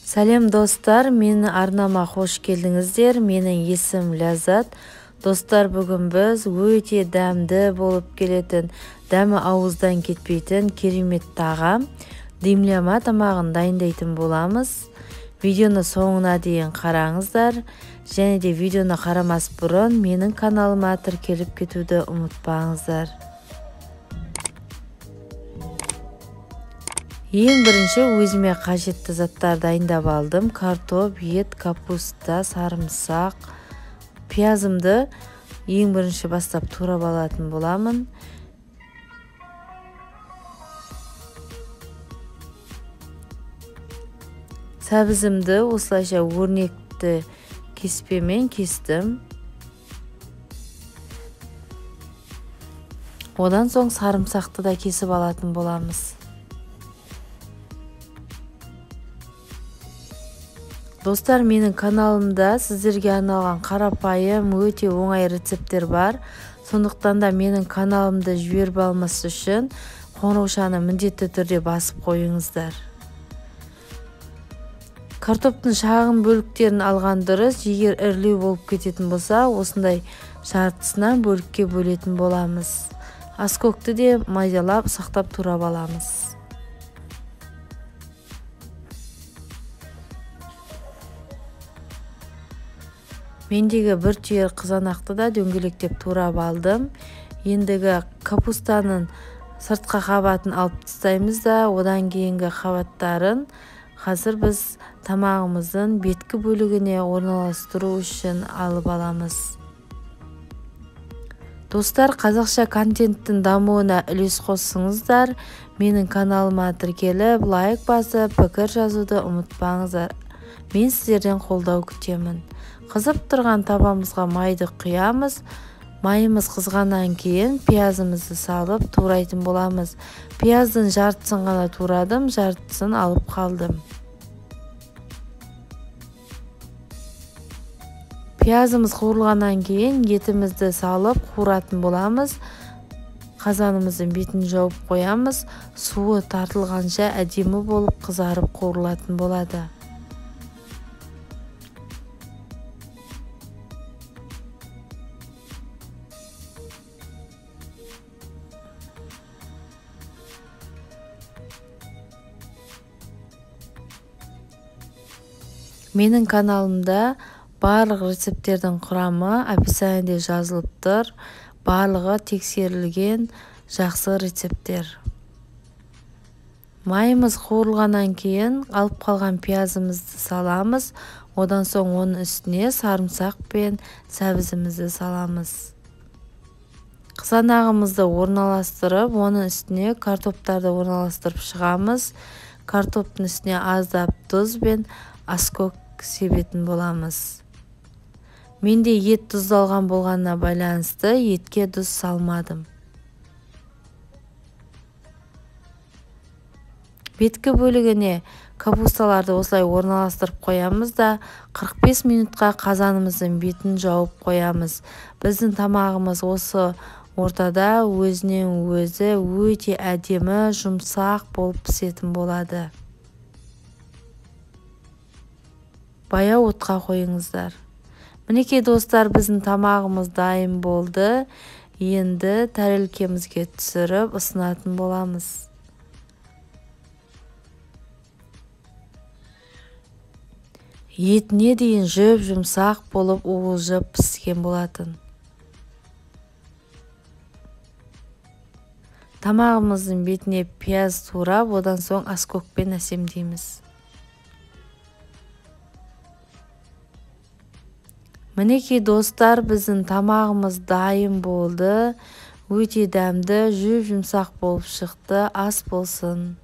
Сәлем достар, менің арнама қош келдіңіздер. Менің есім Ләззат. Достар, бүгін біз өте дәмді болып келетін, дәмі ауыздан кетпейтін керемет тағам димляма тамағын дайындайтын боламыз. Видеоны соңына дейін қараңыздар. Және де видеоны қарамас бұрын менің каналыма тіркеліп кетуді ұмытпаңыздар. Ең бірінші өзіме қажетті заттар дайындап алдым. Картоп, ет, капуста, сарымсақ, пиязымды ең бірінші бастап турап алатын боламын. Сәбізімді осылайша өрнекті кеспемен кестім. Одан соң сарымсақты да кесіп алатын боламыз. Достар, менің каналымда сіздерге арналған қарапайым, өте оңай рецепттер бар. Сондықтан да менің каналымды жіберіп алмас үшін қоңыраушаны міндетті түрде басып қойыңыздар. Картоптың шағын бөліктерін алған дұрыс. Егер ірілеу болып кететін болса, осындай жартысынан бөлікке бөлетін боламыз. Аскөкті де майдалап сақтап турап аламыз. Мендегі бір түйір қызанақты да дөңгелектеп турап алдым. Ендігі капустаның сыртқа қабатын алып тастаймыз да, одан кейінгі қабаттарын қазір біз тамағымыздың беткі бөлігіне орналастыру үшін алып аламыз. Достар, қазақша контенттің дамуына үлес қоссыңыздар. Менің каналыма тіркеліп, лайк басып, пікір жазуды ұмытпаңыздар. Мен сіздерден қолдау күтемін. Қызып тұрған табамызға майды құямыз. Майымыз қызғаннан кейін пиязымызды салып турайтын боламыз. Пияздың жартысын ғана турадым, жартысын алып қалдым. Пиязымыз қуырылғаннан кейін етімізді салып қуыратын боламыз. Қазанымыздың бетін жауып қоямыз. Суы тартылғанша әдемі болып қызарып қуырылатын болады. Менің каналымда барлық рецепттердің құрамы описаниеде жазылып тұр. Барлығы тексерілген жақсы рецепттер. Майымыз қуырылғаннан кейін алып қалған пиязымызды саламыз. Одан соң оның үстіне сарымсақ пен сәбізімізді саламыз. Қызанағымызды орналастырып, оның үстіне картоптарды орналастырып шығамыз. Картоптың үстіне аздап тұз бен аскөк себетін боламыз. Менде ет тұздалған болғанына байланысты етке тұз салмадым. Беткі бөлігіне капусталарды осылай орналастырып қоямыз да 45 минутқа қазанымыздың бетін жауып қоямыз. Біздің тамағымыз осы ортада өзінен өзі өте әдемі, жұмсақ болып пісетін болады. Баяу отқа қойыңыздар. Мінекей достар, біздің тамағымыз дайын болды. Енді тәрелкемізге түсіріп ұсынатын боламыз. Етіне дейін жұмсақ болып уылжып піскен болатын. Тамағымыздың бетіне пияз турап, одан соң аскөкпен әсемдейміз. Мінекей достар, біздің тамағымыз дайын болды. Өте дәмді, жұмсақ болып шықты. Ас болсын.